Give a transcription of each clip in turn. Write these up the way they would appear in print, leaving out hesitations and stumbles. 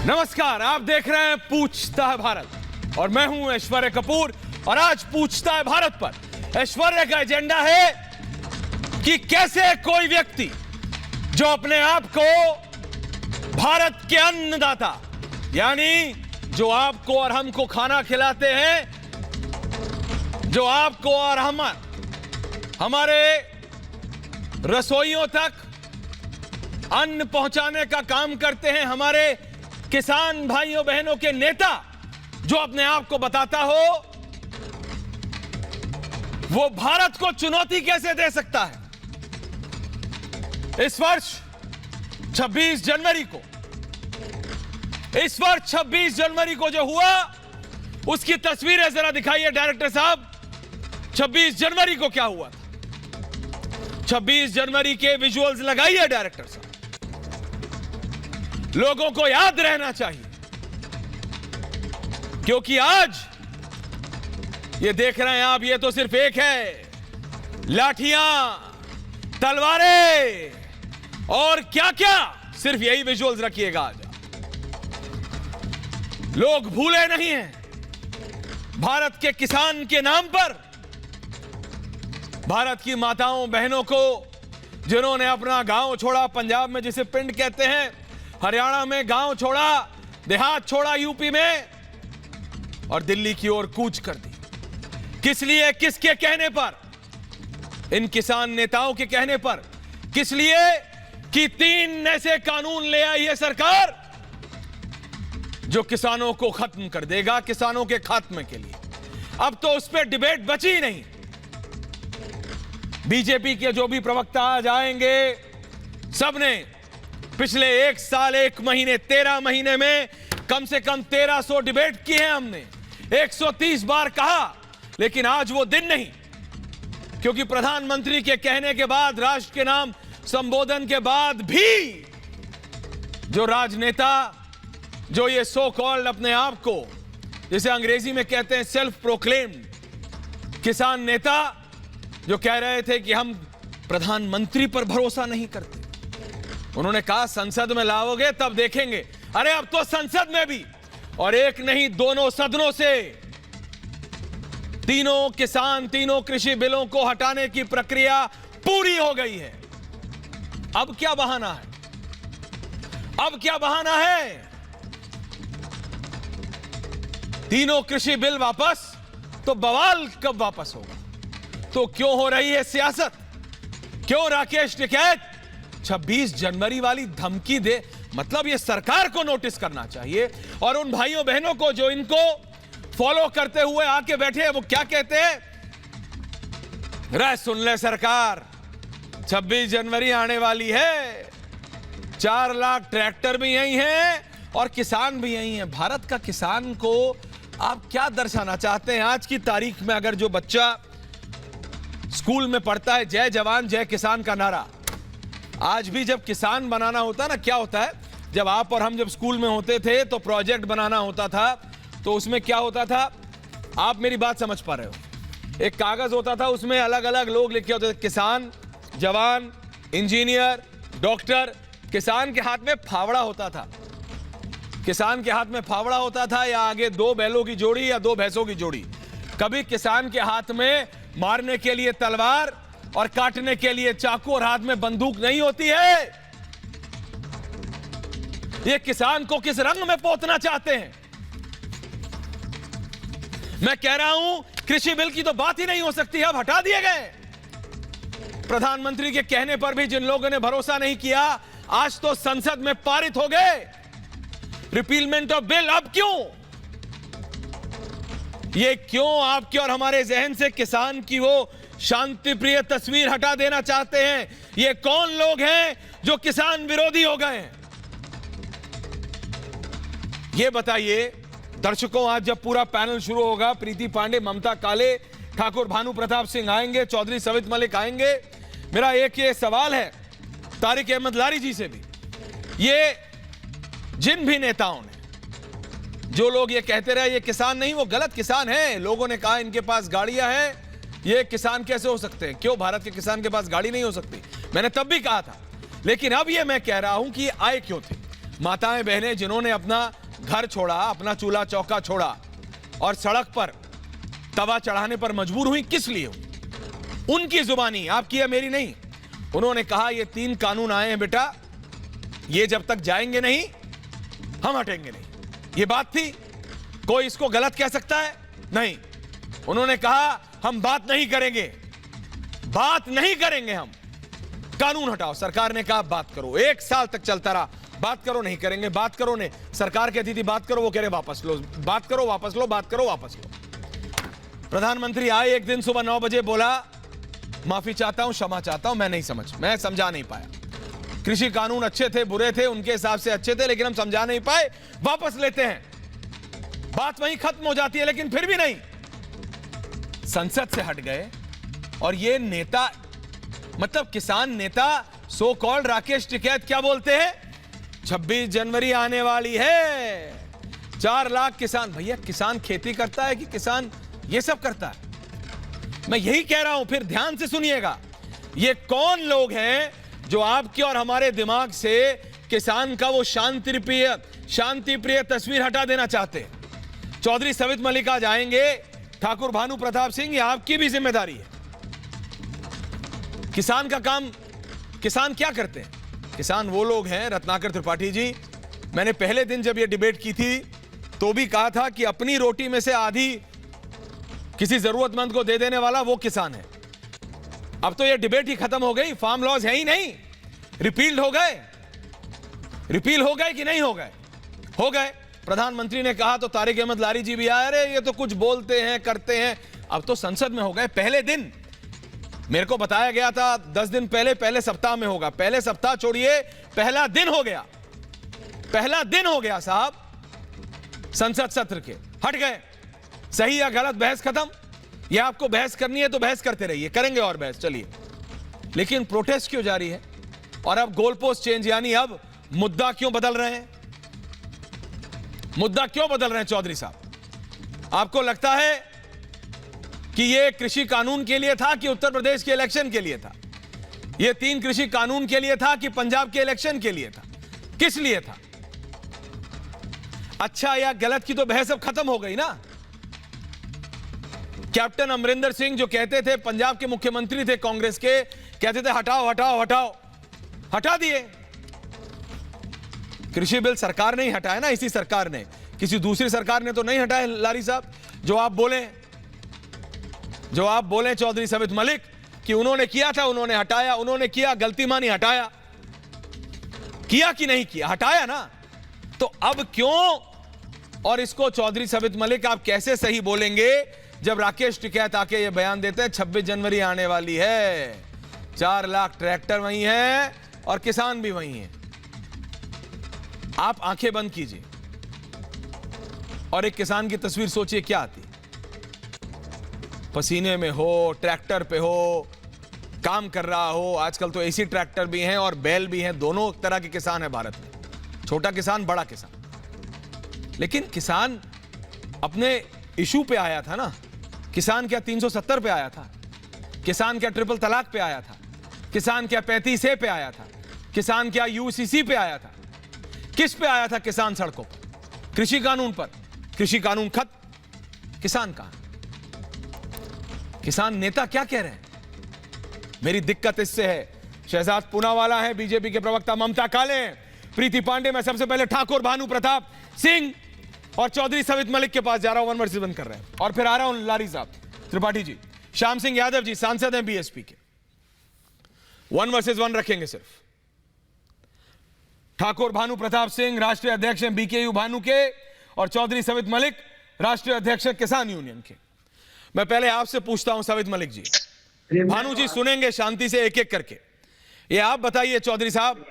नमस्कार, आप देख रहे हैं पूछता है भारत और मैं हूं ऐश्वर्य कपूर। और आज पूछता है भारत पर ऐश्वर्य का एजेंडा है कि कैसे कोई व्यक्ति जो अपने आप को भारत के अन्नदाता यानी जो आपको और हमको खाना खिलाते हैं, जो आपको और हमारे रसोइयों तक अन्न पहुंचाने का काम करते हैं, हमारे किसान भाइयों बहनों के नेता, जो अपने आप को बताता हो वो भारत को चुनौती कैसे दे सकता है। इस वर्ष 26 जनवरी को जो हुआ उसकी तस्वीरें जरा दिखाइए डायरेक्टर साहब। 26 जनवरी को क्या हुआ था, 26 जनवरी के विजुअल्स लगाइए डायरेक्टर साहब। लोगों को याद रहना चाहिए क्योंकि आज ये देख रहे हैं आप, ये तो सिर्फ एक है, लाठियां, तलवारें और क्या क्या, सिर्फ यही विजुअल्स रखिएगा आज। लोग भूले नहीं हैं भारत के किसान के नाम पर, भारत की माताओं बहनों को जिन्होंने अपना गांव छोड़ा, पंजाब में जिसे पिंड कहते हैं, हरियाणा में गांव छोड़ा, देहात छोड़ा यूपी में, और दिल्ली की ओर कूच कर दी। किस लिए, किसके कहने पर? इन किसान नेताओं के कहने पर। किस लिए? कि 3 ऐसे कानून ले आई है सरकार जो किसानों को खत्म कर देगा, किसानों के खात्मे के लिए। अब तो उस पर डिबेट बची ही नहीं। बीजेपी के जो भी प्रवक्ता आज आएंगे, सबने पिछले 1 साल 1 महीने 13 महीने में कम से कम 1300 डिबेट की है हमने, 130 बार कहा, लेकिन आज वो दिन नहीं, क्योंकि प्रधानमंत्री के कहने के बाद, राष्ट्र के नाम संबोधन के बाद भी जो राजनेता, जो ये सो कॉल्ड अपने आप को, जिसे अंग्रेजी में कहते हैं सेल्फ प्रोक्लेम्ड किसान नेता, जो कह रहे थे कि हम प्रधानमंत्री पर भरोसा नहीं करते, उन्होंने कहा संसद में लाओगे तब देखेंगे। अरे अब तो संसद में भी, और एक नहीं दोनों सदनों से तीनों किसान, तीनों कृषि बिलों को हटाने की प्रक्रिया पूरी हो गई है। अब क्या बहाना है? अब क्या बहाना है? तीनों कृषि बिल वापस, तो बवाल कब वापस होगा? तो क्यों हो रही है सियासत? क्यों राकेश टिकैत 26 जनवरी वाली धमकी दे? मतलब ये सरकार को नोटिस करना चाहिए, और उन भाइयों बहनों को जो इनको फॉलो करते हुए आके बैठे हैं, वो क्या कहते हैं? रे सुन ले सरकार, 26 जनवरी आने वाली है, 4 लाख ट्रैक्टर भी यही हैं और किसान भी यही हैं। भारत का किसान को आप क्या दर्शाना चाहते हैं? आज की तारीख में अगर जो बच्चा स्कूल में पढ़ता है जय जवान जय किसान का नारा, आज भी जब किसान बनाना होता है ना, क्या होता है, जब आप और हम जब स्कूल में होते थे तो प्रोजेक्ट बनाना होता था, तो उसमें क्या होता था, आप मेरी बात समझ पा रहे हो, एक कागज होता था, उसमें अलग अलग लोग लिखे होते थे, किसान, जवान, इंजीनियर, डॉक्टर। किसान के हाथ में फावड़ा होता था, किसान के हाथ में फावड़ा होता था, या आगे 2 बैलों की जोड़ी या 2 भैंसों की जोड़ी। कभी किसान के हाथ में मारने के लिए तलवार और काटने के लिए चाकू और हाथ में बंदूक नहीं होती है। ये किसान को किस रंग में पोतना चाहते हैं? मैं कह रहा हूं कृषि बिल की तो बात ही नहीं हो सकती, अब हटा दिए गए। प्रधानमंत्री के कहने पर भी जिन लोगों ने भरोसा नहीं किया, आज तो संसद में पारित हो गए रिपीलमेंट ऑफ बिल। अब क्यों? ये क्यों आपके और हमारे जहन से किसान की वो शांति प्रिय तस्वीर हटा देना चाहते हैं? ये कौन लोग हैं जो किसान विरोधी हो गए हैं? ये बताइए दर्शकों। आज जब पूरा पैनल शुरू होगा, प्रीति पांडे, ममता काले, ठाकुर भानु प्रताप सिंह आएंगे, चौधरी सवित मलिक आएंगे, मेरा एक ये सवाल है तारिक अहमद लारी जी से भी। ये जिन भी नेताओं ने, जो लोग ये कहते रहे ये किसान नहीं, वो गलत किसान है, लोगों ने कहा इनके पास गाड़ियां हैं, ये किसान कैसे हो सकते हैं? क्यों भारत के किसान के पास गाड़ी नहीं हो सकती? मैंने तब भी कहा था, लेकिन अब ये मैं कह रहा हूं कि ये आए क्यों थे। माताएं बहनें जिन्होंने अपना घर छोड़ा, अपना चूल्हा चौका छोड़ा और सड़क पर तवा चढ़ाने पर मजबूर हुई, किस लिए हुई? उनकी जुबानी, आपकी है मेरी नहीं। उन्होंने कहा ये 3 कानून आए हैं बेटा, ये जब तक जाएंगे नहीं हम हटेंगे नहीं। ये बात थी, कोई इसको गलत कह सकता है? नहीं। उन्होंने कहा हम बात नहीं करेंगे, बात नहीं करेंगे, हम कानून हटाओ। सरकार ने कहा बात करो। 1 साल तक चलता रहा, बात करो नहीं करेंगे, बात करो नहीं। सरकार कहती थी बात करो, वो कह रहे वापस लो, बात करो वापस लो, बात करो वापस लो। प्रधानमंत्री आए एक दिन सुबह 9 बजे, बोला माफी चाहता हूं, क्षमा चाहता हूं, मैं समझा नहीं पाया। कृषि कानून अच्छे थे बुरे थे, उनके हिसाब से अच्छे थे, लेकिन हम समझा नहीं पाए, वापस लेते हैं। बात वहीं खत्म हो जाती है, लेकिन फिर भी नहीं, संसद से हट गए। और ये नेता, मतलब किसान नेता सो कॉल्ड राकेश टिकैत क्या बोलते हैं? 26 जनवरी आने वाली है, 4 लाख किसान। भैया किसान खेती करता है कि किसान ये सब करता है? मैं यही कह रहा हूं, फिर ध्यान से सुनिएगा। ये कौन लोग हैं जो आपके और हमारे दिमाग से किसान का वो शांति प्रिय तस्वीर हटा देना चाहते हैं? चौधरी सवित मलिक आज आएंगे, ठाकुर भानु प्रताप सिंह, ये आपकी भी जिम्मेदारी है। किसान का काम, किसान क्या करते हैं? किसान वो लोग हैं, रत्नाकर त्रिपाठी जी, मैंने पहले दिन जब ये डिबेट की थी तो भी कहा था कि अपनी रोटी में से आधी किसी जरूरतमंद को दे देने वाला वो किसान है। अब तो ये डिबेट ही खत्म हो गई, फार्म लॉज है ही नहीं, रिपील हो गए। रिपील हो गए कि नहीं हो गए? हो गए। प्रधानमंत्री ने कहा तो तारिक अहमद लारी जी भी आए, अरे ये तो कुछ बोलते हैं करते हैं। अब तो संसद में हो गए। पहले दिन मेरे को बताया गया था 10 दिन पहले सप्ताह में होगा। पहले सप्ताह छोड़िए, पहला दिन हो गया, पहला दिन हो गया साहब संसद सत्र के। हट गए, सही या गलत बहस खत्म। या आपको बहस करनी है तो बहस करते रहिए, करेंगे और बहस, चलिए। लेकिन प्रोटेस्ट क्यों जारी है? और अब गोल पोस्ट चेंज, यानी अब मुद्दा क्यों बदल रहे हैं? मुद्दा क्यों बदल रहे हैं चौधरी साहब? आपको लगता है कि ये कृषि कानून के लिए था कि उत्तर प्रदेश के इलेक्शन के लिए था? ये 3 कृषि कानून के लिए था कि पंजाब के इलेक्शन के लिए था? किस लिए था? अच्छा या गलत की तो बहस अब खत्म हो गई ना। कैप्टन अमरिंदर सिंह जो कहते थे, पंजाब के मुख्यमंत्री थे कांग्रेस के, कहते थे हटाओ हटाओ हटाओ, हटा दिए। कृषि बिल सरकार ने ही हटाया ना, इसी सरकार ने, किसी दूसरी सरकार ने तो नहीं हटाया। लारी साहब जो आप बोले चौधरी सवित मलिक कि उन्होंने किया था, उन्होंने हटाया, उन्होंने किया, गलती मानी, हटाया। किया कि नहीं किया? हटाया ना। तो अब क्यों? और इसको चौधरी सवित मलिक आप कैसे सही बोलेंगे जब राकेश टिकैत आके ये बयान देते हैं 26 जनवरी आने वाली है, 4 लाख ट्रैक्टर वहीं है और किसान भी वहीं है। आप आंखें बंद कीजिए और एक किसान की तस्वीर सोचिए क्या आती। पसीने में हो, ट्रैक्टर पे हो, काम कर रहा हो। आजकल तो एसी ट्रैक्टर भी हैं और बैल भी हैं, दोनों तरह के किसान है भारत में, छोटा किसान बड़ा किसान। लेकिन किसान अपने इशू पे आया था ना। किसान क्या 370 पे आया था? किसान क्या ट्रिपल तलाक पे आया था? किसान क्या 35A पे आया था? किसान क्या UCC पे आया था? किस पे आया था किसान सड़कों पर? कृषि कानून पर। कृषि कानून खत्म, किसान कहां? किसान नेता क्या कह रहे हैं? मेरी दिक्कत इससे है। शहजाद पूनावाला है, बीजेपी के प्रवक्ता ममता काले हैं, प्रीति पांडे। मैं सबसे पहले ठाकुर भानु प्रताप सिंह और चौधरी सवित मलिक के पास जा रहा हूं, 1 वर्सेस 1 कर रहे हैं। और फिर आ रहा हूं लारी साहब, त्रिपाठी जी, श्याम सिंह यादव जी, सांसद हैं बीएसपी के। 1 वर्सेस 1 रखेंगे सिर्फ। ठाकुर भानु प्रताप सिंह राष्ट्रीय अध्यक्ष हैं बीकेयू भानु के, और चौधरी सवित मलिक राष्ट्रीय अध्यक्ष किसान यूनियन के। मैं पहले आपसे पूछता हूं सवित मलिक जी, भानु जी सुनेंगे शांति से एक एक करके। ये आप बताइए चौधरी साहब,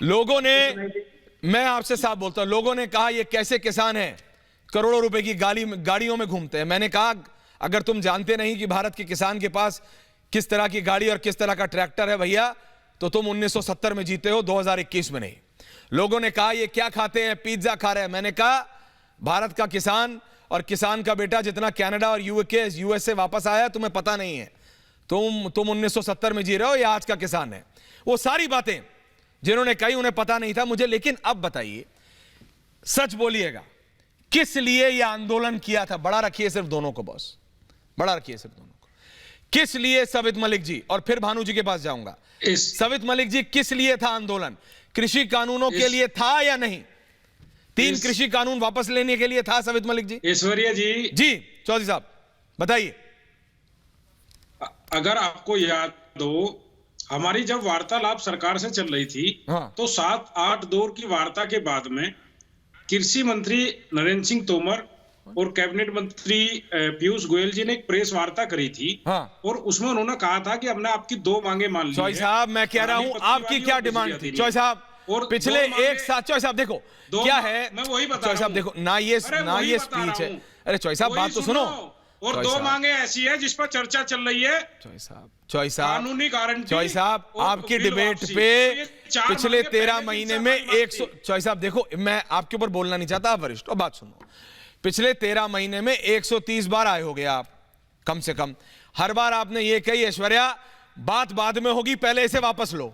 लोगों ने, मैं आपसे साफ बोलता हूं, लोगों ने कहा ये कैसे किसान हैं, करोड़ों रुपए की गाड़ियों में घूमते हैं। मैंने कहा अगर तुम जानते नहीं कि भारत के किसान के पास किस तरह की गाड़ी और किस तरह का ट्रैक्टर है भैया, तो तुम 1970 में जीते हो, 2021 में नहीं। लोगों ने कहा ये क्या खाते हैं, पिज्जा खा रहे हैं। मैंने कहा भारत का किसान और किसान का बेटा जितना कनाडा और यूएस से वापस आया तुम्हें पता नहीं है। तुम 1970 में जी रहे हो, या आज का किसान है। वो सारी बातें जिन्होंने कही उन्हें पता नहीं था मुझे, लेकिन अब बताइए, सच बोलिएगा, किस लिए यह आंदोलन किया था? बड़ा रखिए सिर्फ दोनों को बॉस, बड़ा रखिए सिर्फ दोनों को। किस लिए सवित मलिक जी, और फिर भानु जी के पास जाऊंगा। सवित मलिक जी, किस लिए था आंदोलन? कृषि कानूनों के लिए था या नहीं? 3 कृषि कानून वापस लेने के लिए था सवित मलिक जी? ऐश्वर्या जी चौधरी साहब बताइए। अगर आपको याद हो, हमारी जब वार्तालाप सरकार से चल रही थी, हाँ। तो 7-8 दौर की वार्ता के बाद में कृषि मंत्री नरेंद्र सिंह तोमर और कैबिनेट मंत्री पीयूष गोयल जी ने एक प्रेस वार्ता करी थी। हाँ। और उसमें उन्होंने कहा था कि हमने आपकी 2 मांगे मान ली है। चौधरी साहब, मैं कह रहा हूं आपकी क्या डिमांड थी? चौधरी साहब, और पिछले एक साथ, चौधरी साहब देखो क्या है, मैं वही बता चौधरी साहब देखो ना, ये स्पीच है। अरे चौधरी साहब बात तो सुनो। और 2 मांगे ऐसी है जिस पर चर्चा चल रही है। चौधरी साहब कानूनी गारंटी। चौधरी साहब, आपकी डिबेट पे पिछले 13 महीने में 100, चौधरी साहब देखो, मैं आपके ऊपर बोलना नहीं चाहता, आप वरिष्ठ, और बात सुनो। पिछले 13 महीने में 130 बार आए होगे आप, कम से कम। हर बार आपने ये कही, ऐश्वर्या बात बाद में होगी, पहले इसे वापस लो।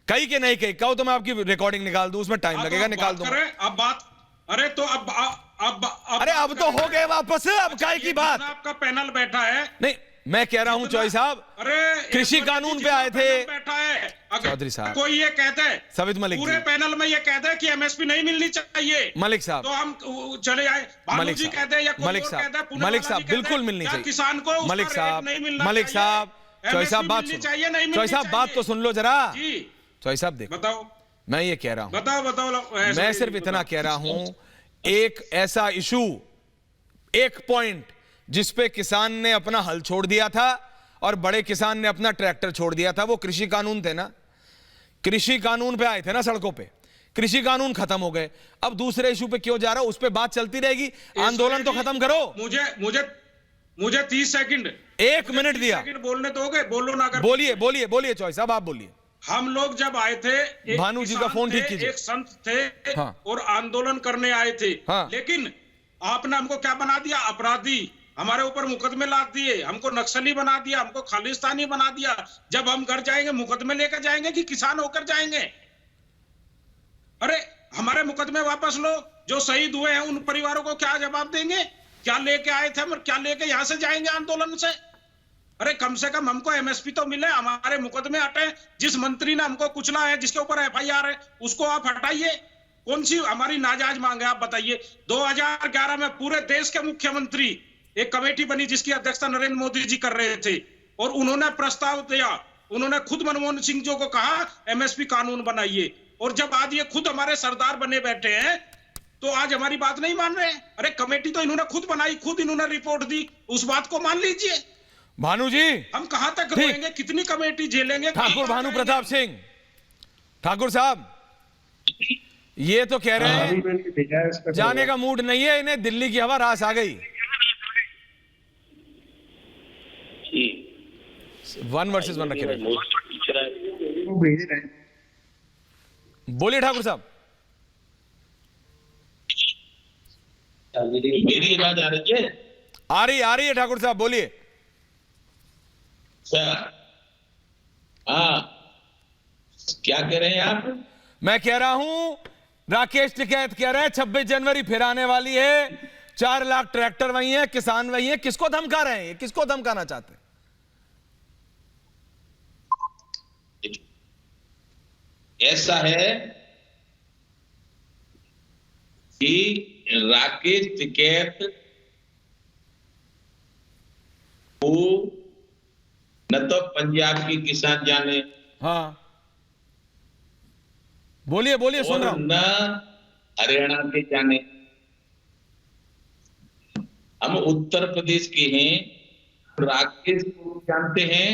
कही कि नहीं कही? कहो तो मैं आपकी रिकॉर्डिंग निकाल दूं, उसमें टाइम लगेगा, निकाल दूं। अब बात, अरे तो अरे अब तो हो गए वापस, अब काय की बात? आपका पैनल बैठा है। नहीं, मैं कह रहा हूं चौधरी साहब, अरे कृषि कानून पे आए थे। बैठा है चौधरी साहब, कोई ये कहता है, सवित मलिक पूरे पैनल में ये कहता है कि एमएसपी नहीं मिलनी चाहिए, मलिक साहब, तो हम चले आए। मलिक जी कहते हैं या मलिक साहब बिल्कुल मिलनी चाहिए किसान को। मलिक साहब, मलिक साहब, चौधरी साहब बात सुनो, चौधरी साहब बात तो सुन लो जरा। चौधरी साहब देखो, बताओ, मैं ये कह रहा हूं, बताओ, मैं सिर्फ इतना कह रहा हूं, एक ऐसा इशू, एक पॉइंट जिस पे किसान ने अपना हल छोड़ दिया था और बड़े किसान ने अपना ट्रैक्टर छोड़ दिया था, वो कृषि कानून थे ना। कृषि कानून पे आए थे ना सड़कों पे, कृषि कानून खत्म हो गए, अब दूसरे इशू पे क्यों जा रहा हो? उस पे बात चलती रहेगी, आंदोलन तो खत्म करो। मुझे 30 सेकंड, 1 मिनट दिया बोलने तो हो गए, बोलो ना। बोलिए चौधरी साहब, आप बोलिए। हम लोग जब आए थे, भानु जी का फोन ठीक कीजिए। एक संत थे। हाँ। और आंदोलन करने आए थे। हाँ। लेकिन आपने हमको क्या बना दिया? अपराधी, हमारे ऊपर मुकदमे लाद दिए, हमको नक्सली बना दिया, हमको खालिस्तानी बना दिया। जब हम घर जाएंगे मुकदमे लेकर जाएंगे कि किसान होकर जाएंगे? अरे हमारे मुकदमे वापस लो, जो शहीद हुए हैं उन परिवारों को क्या जवाब देंगे? क्या लेके आए थे हम, क्या लेके यहां से जाएंगे आंदोलन से? अरे कम से कम हमको एमएसपी तो मिले, हमारे मुकदमे हटे। जिस मंत्री ने हमको कुचला है, जिसके ऊपर एफआईआर है, उसको आप हटाइए। कौन सी हमारी नाजायज मांग है, आप बताइए। 2011 में पूरे देश के मुख्यमंत्री, एक कमेटी बनी जिसकी अध्यक्षता नरेंद्र मोदी जी कर रहे थे, और उन्होंने प्रस्ताव दिया, उन्होंने खुद मनमोहन सिंह जी को कहा एमएसपी कानून बनाइए, और जब आज ये खुद हमारे सरदार बने बैठे हैं तो आज हमारी बात नहीं मान रहे हैं। अरे कमेटी तो इन्होंने खुद बनाई, खुद इन्होंने रिपोर्ट दी, उस बात को मान लीजिए। भानु जी, हम कहां तक रोएंगे, कितनी कमेटी झेलेंगे? ठाकुर भानु प्रताप सिंह ठाकुर साहब ये तो कह रहे हैं जाने का मूड नहीं है इन्हें, दिल्ली की हवा रास आ गई। 1 वर्सेस 1 रखे। बोलिए ठाकुर साहब। मेरी आवाज आ रही है? आ रही है ठाकुर साहब, बोलिए। हाँ, क्या कह रहे हैं आप? मैं कह रहा हूं, राकेश टिकैत कह रहे हैं 26 जनवरी फिर आने वाली है, 4 लाख ट्रैक्टर वही है, किसान वही है। किसको धमका रहे हैं, किसको धमकाना चाहते हैं? ऐसा है कि राकेश टिकैत को न तो पंजाब की किसान जाने, हाँ बोलिए सुन रहा हूं, न हरियाणा के जाने। हम उत्तर प्रदेश के हैं, राकेश को जानते हैं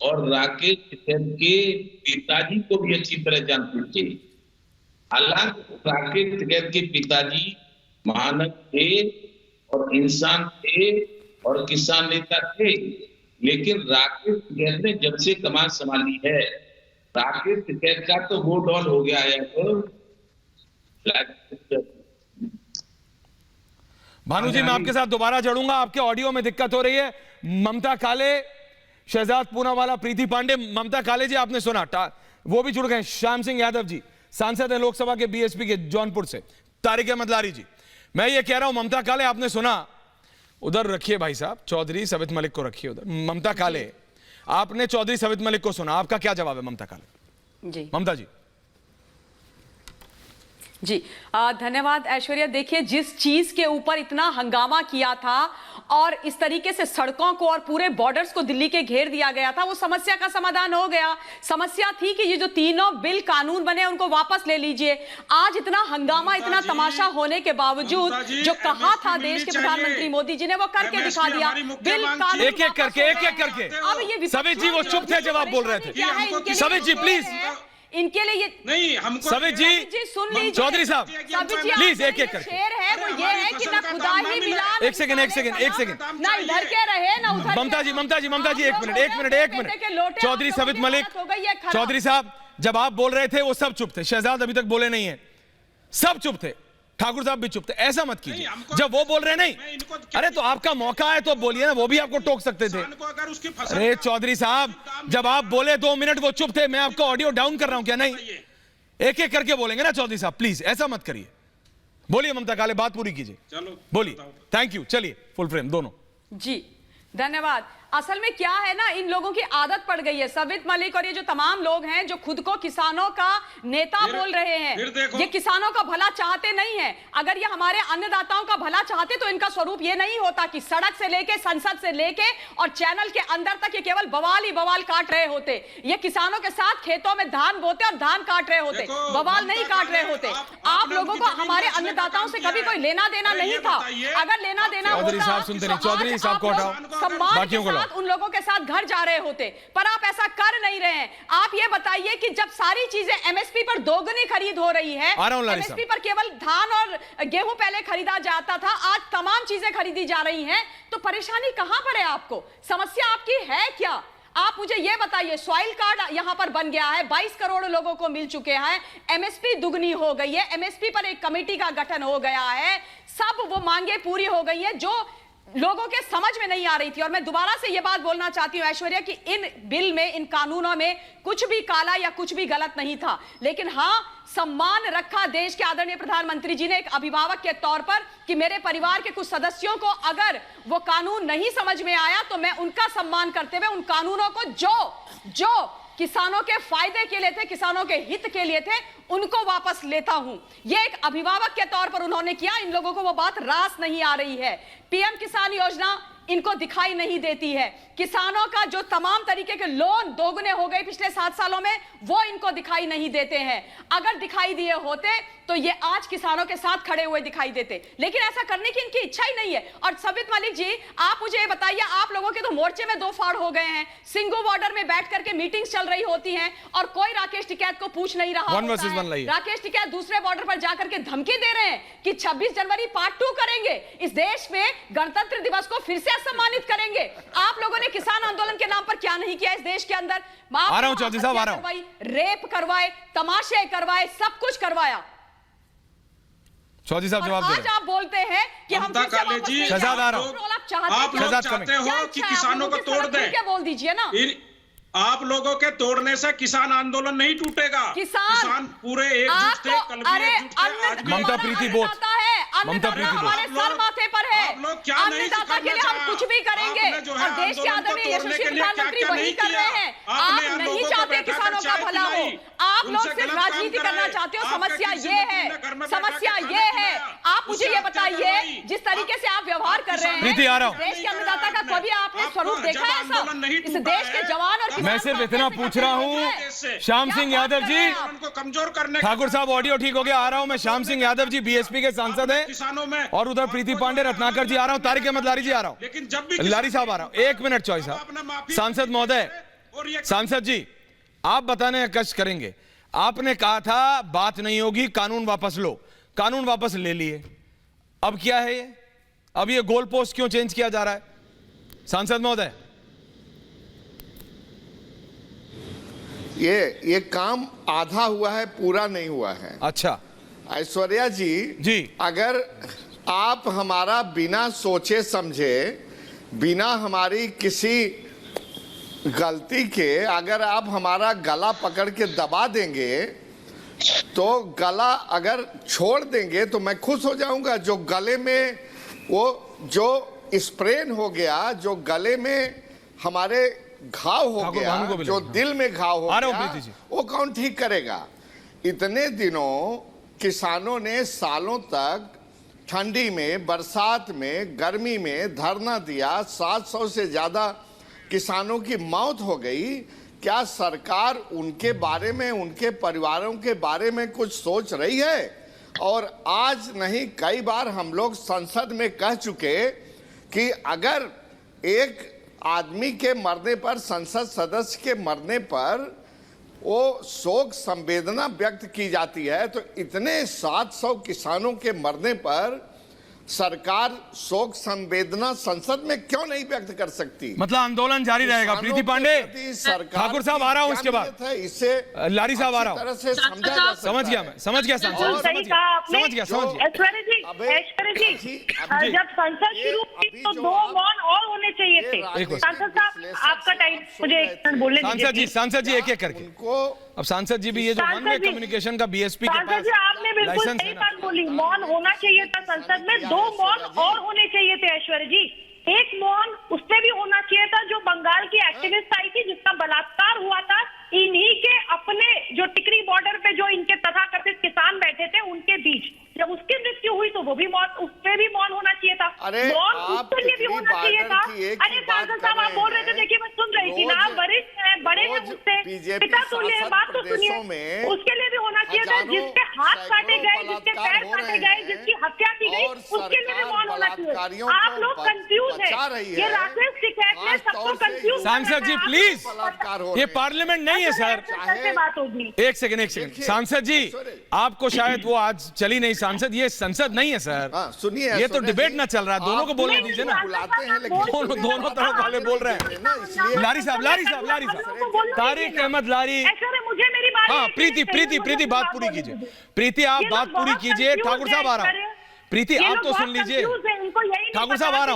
और राकेश टिकैत के पिताजी को भी अच्छी तरह जानते थे। हालांकि राकेश टिकैत के पिताजी मानव थे और इंसान थे और किसान नेता थे, लेकिन राकेश टिकैत ने जब से कमान संभाली है, राकेश टिकैत का तो वो डॉन हो गया है। भानु जी, मैं आपके साथ दोबारा जुड़ूंगा, आपके ऑडियो में दिक्कत हो रही है। ममता काले, शहजाद पूनावाला, प्रीति पांडे। ममता काले जी, आपने सुना वो भी जुड़ गए। श्याम सिंह यादव जी सांसद हैं लोकसभा के बीएसपी के जौनपुर से। तारिक अहमद लारी जी, मैं ये कह रहा हूं ममता काले, आपने सुना, उधर रखिए भाई साहब, चौधरी सवित मलिक को रखिए उधर। ममता काले, आपने चौधरी सवित मलिक को सुना, आपका क्या जवाब है ममता काले? जी ममता जी। जी धन्यवाद ऐश्वर्या। देखिए, जिस चीज के ऊपर इतना हंगामा किया था और इस तरीके से सड़कों को और पूरे बॉर्डर्स को दिल्ली के घेर दिया गया था, वो समस्या का समाधान हो गया। समस्या थी कि ये जो तीनों बिल कानून बने उनको वापस ले लीजिए। आज इतना हंगामा, इतना तमाशा होने के बावजूद जो कहा था देश के प्रधानमंत्री मोदी जी ने, वो करके दिखा दिया। बिल कानून एक एक करके अब ये सवित जी वो चुप थे जब आप बोल रहे थे। सवित जी प्लीज, इनके लिए ये नहीं, हमको सवित जी सुन लीजिए। चौधरी साहब प्लीज एक एक करके। शेर है वो ये है कि ना खुदा ही मिला, एक सेकंड ना इधर के रहे ना उधर। ममता जी एक मिनट। चौधरी सवित मलिक, चौधरी साहब जब आप बोल रहे थे वो सब चुप थे। शहजाद अभी तक बोले नहीं है, सब चुप थे। ठाकुर साहब भी चुप थे। ऐसा मत कीजिए, जब वो बोल रहे नहीं, अरे तो आपका मौका है तो बोलिए ना, वो भी आपको टोक सकते थे। अरे चौधरी साहब जब आप बोले 2 मिनट वो चुप थे, मैं आपको ऑडियो डाउन कर रहा हूं क्या? नहीं, एक एक करके बोलेंगे ना चौधरी साहब, प्लीज ऐसा मत करिए। बोलिए ममता काले, बात पूरी कीजिए, चलो बोलिए। Thank you. चलिए फुल फ्रेम दोनों जी, धन्यवाद। असल में क्या है ना, इन लोगों की आदत पड़ गई है, सवित मलिक और ये जो तमाम लोग हैं जो खुद को किसानों का नेता बोल रहे हैं, ये किसानों का भला चाहते नहीं है। अगर ये हमारे अन्नदाताओं का भला चाहते तो इनका स्वरूप ये नहीं होता कि सड़क से लेके, संसद से लेके और चैनल के अंदर तक ये केवल बवाल ही बवाल काट रहे होते। ये किसानों के साथ खेतों में धान बोते और धान काट रहे होते, बवाल नहीं काट रहे होते। आप लोगों को हमारे अन्नदाताओं से कभी कोई लेना देना नहीं था। अगर लेना देना चौधरी साहब सुनते नहीं, चौधरी साहब को हटाओ, बाकियों को उन लोगों के साथ घर जा रहे होते, पर आप ऐसा कर नहीं रहे हैं। आप ये बताइए कि जब सारी चीजें एमएसपी पर दोगुनी खरीद हो रही है, एमएसपी पर केवल धान और गेहूं पहले खरीदा जाता था, आज तमाम चीजें खरीदी जा रही हैं, तो परेशानी कहां पर है आपको? समस्या आपकी है क्या? आप मुझे यह बताइए। सॉइल कार्ड यहां पर बन गया है, 22 करोड़ लोगों को मिल चुके हैं, एमएसपी दुगनी हो गई है, एमएसपी पर एक कमेटी का गठन हो गया है, सब वो मांगे पूरी हो गई है जो लोगों के समझ में नहीं आ रही थी। और मैं दोबारा से यह बात बोलना चाहती हूं ऐश्वर्या कि इन बिल में, इन कानूनों में कुछ भी काला या कुछ भी गलत नहीं था, लेकिन हां, सम्मान रखा देश के आदरणीय प्रधानमंत्री जी ने एक अभिभावक के तौर पर कि मेरे परिवार के कुछ सदस्यों को अगर वो कानून नहीं समझ में आया तो मैं उनका सम्मान करते हुए उन कानूनों को जो किसानों के फायदे के लिए थे, किसानों के हित के लिए थे, उनको वापस लेता हूं। यह एक अभिभावक के तौर पर उन्होंने किया। इन लोगों को वो बात रास नहीं आ रही है। पीएम किसान योजना इनको दिखाई नहीं देती है। किसानों का जो तमाम तरीके के लोन दोगुने हो गए पिछले 7 सालों में, वो इनको दिखाई नहीं देते हैं। अगर दिखाई दिए होते तो ये आज किसानों के साथ खड़े हुए दिखाई देते, लेकिन ऐसा करने की इनकी इच्छा ही नहीं है। और सवित मलिक जी, आप मुझे ये बताइए, आप लोगों के तो मोर्चे में 2 फाड़ हो गए हैं। सिंगू बॉर्डर में बैठ करके मीटिंग्स चल रही होती हैं और कोई राकेश टिकैत को पूछ नहीं रहा होता है। राकेश टिकैत दूसरे बॉर्डर पर जाकर के धमकी दे रहे हैं कि 26 जनवरी पार्ट 2 करेंगे, इस देश में गणतंत्र दिवस को फिर से सम्मानित करेंगे। आप लोगों ने किसान आंदोलन के नाम पर क्या नहीं किया इस देश के अंदर? आ रहा हूं चौधरी साहब, आ रहा हूं। रेप करवाए, तमाशे करवाए, सब कुछ करवाया। चौधरी साहब जवाब दे रहे हैं। आज आप बोलते हैं कि हम काले जी, शहजाद आ रहा हूं। आप लोग चाहते हो कि किसानों को तोड़ दें, क्या बोल दीजिए ना। आप लोगों के तोड़ने से किसान आंदोलन नहीं टूटेगा। किसान पूरे एकजुट थे, कल भी एकजुट थे, आज भी। ममता प्रीति बोल, ममता प्रीति बोल, हमारे सर माथे पर है। आप लोग क्या नहीं अन्नदाता के लिए हम कुछ भी करेंगे और देश के आदरणीय यशस्वी प्रधानमंत्री वही कर रहे हैं। आप नहीं चाहते किसानों का भला हो, आप लोग सिर्फ राजनीति करना चाहते हो। समस्या ये है, समस्या ये है। आप मुझे ये बताइए, जिस तरीके से आप व्यवहार कर रहे हैं, प्रीति आ रहा हूं। देश के अन्नदाता का कभी आपने स्वरूप देखा है ऐसा? इस देश के जवान और मैं सिर्फ इतना पूछ रहा हूं, श्याम सिंह यादव जी, उनको कमजोर करने। ठाकुर साहब ऑडियो ठीक हो गया, आ रहा हूं मैं। श्याम सिंह यादव जी बीएसपी के सांसद हैं किसानों में, और उधर प्रीति पांडे, रत्नाकर जी आ रहा हूं, तारिक अहमद लारी जी आ रहा हूं, लेकिन जब भी लारी साहब आ रहा हूं। 1 मिनट चौधरी साहब। सांसद महोदय, सांसद जी, आप बताने का कष्ट करेंगे। आपने कहा था बात नहीं होगी, कानून वापस लो, कानून वापस ले लिए, अब क्या है ये? अब ये गोल पोस्ट क्यों चेंज किया जा रहा है? सांसद महोदय, ये काम आधा हुआ है, पूरा नहीं हुआ है। अच्छा ऐश्वर्या जी, अगर आप हमारा बिना सोचे समझे, बिना हमारी किसी गलती के अगर आप हमारा गला पकड़ के दबा देंगे तो गला अगर छोड़ देंगे तो मैं खुश हो जाऊंगा। जो गले में वो जो स्प्रेन हो गया, जो गले में हमारे घाव हो गया, जो दिल में घाव हो गया, वो कौन ठीक करेगा? इतने दिनों किसानों ने सालों तक ठंडी में, बरसात में, गर्मी में धरना दिया। 700 से ज्यादा किसानों की मौत हो गई। क्या सरकार उनके बारे में, उनके परिवारों के बारे में कुछ सोच रही है? और आज नहीं, कई बार हम लोग संसद में कह चुके कि अगर एक आदमी के मरने पर, संसद सदस्य के मरने पर वो शोक संवेदना व्यक्त की जाती है, तो इतने 700 किसानों के मरने पर सरकार शोक संवेदना संसद में क्यों नहीं व्यक्त कर सकती? मतलब आंदोलन जारी रहेगा। प्रीति पांडे, ठाकुर साहब आ रहा हूं इसके बाद, इससे लारी साहब आ रहा हूं। समझ गया, मैं समझ गया सांसद, समझ गया। ऐश्वर्य जी, जब संसद शुरू हुई तो 2 मौन और होने चाहिए थे। सांसद साहब, आपका टाइम मुझे एक मिनट बोलने दीजिए। सांसद जी एक एक करके। अब सांसद जी भी ये जो वन वे कम्युनिकेशन का बीएसपी के पास आपने बिल्कुल सही बात बोली। मौन होना चाहिए था संसद में, 2 मौन और होने चाहिए थे ऐश्वर्य जी। एक मौन उससे भी होना चाहिए था जो बंगाल की एक्टिविस्ट आई थी, जिसका बलात्कार हुआ था इन्हीं के अपने, जो टिकरी बॉर्डर पे जो इनके तथाकथित किसान बैठे थे उनके बीच। जब उसकी मृत्यु हुई तो वो भी मौन, उस पे भी मौन होना चाहिए था। मौन उसके लिए भी होना चाहिए था। अरे सांसद साहब, आप बोल रहे थे, देखिए मैं सुन रही थी ना, आप वरिष्ठ हैं, बड़े हैं मुझसे, पिता तुल्य है, बात तो सुनिए। उसके लिए भी होना चाहिए था। जिसके हाथ काटे गए, जिसके पैर काटे गए, जिसकी हत्या की गई, उसके लिए भी मौन होना चाहिए। आप लोग कंफ्यूज है। ये राकेश टिकैत ने सबको कंफ्यूज। सांसद जी प्लीज, ये पार्लियामेंट नहीं है सर। बात होगी। एक सेकंड। सांसद जी, आपको शायद वो आज चली नहीं सांसद, ये संसद नहीं है सर। सुनिए, ये तो डिबेट ना चल रहा है, दोनों को बोलने दीजिए ना। दोनों तरफ वाले बोल रहे हैं। लारी साहब, तारिक अहमद लारी। हाँ, प्रीति बात पूरी कीजिए। प्रीति आप बात पूरी कीजिए। ठाकुर साहब आ रहा हूँ। प्रीति आप तो सुन लीजिए। ठाकुर साहब आ रहा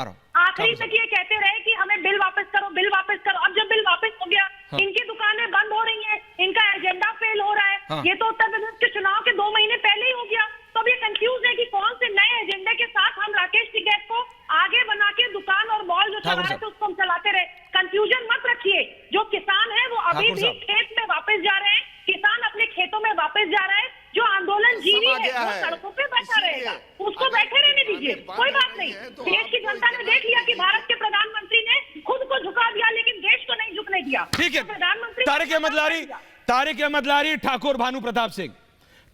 हूँ। आखिरी तक ये कहते रहे कि हमें बिल वापस करो, बिल वापस करो। अब जब बिल वापस हो गया, इनकी दुकानें बंद हो रही हैं, इनका एजेंडा फेल हो रहा है। ये तो उत्तर प्रदेश के चुनाव के 2 महीने पहले ही हो गया। तो अब ये कंफ्यूज है कि कौन से नए एजेंडे के साथ हम राकेश टिकैत को आगे बना के दुकान और मॉल जो चला रहे थे उसको हम चलाते रहे। कंफ्यूजन मत रखिए। जो किसान है वो अभी भी खेत में वापस जा रहे हैं। किसान अपने खेतों में वापस जा रहा है। जो आंदोलन जीवी है वो सड़कों पे बैठा रहेगा, उसको बैठे रहने दीजिए, कोई बात नहीं। देश की जनता ने देख लिया कि भारत के प्रधानमंत्री ने खुद को झुका दिया, लेकिन देश को नहीं झुकने दिया। ठीक है। प्रधानमंत्री तारिक अहमद लारी, ठाकुर भानु प्रताप सिंह।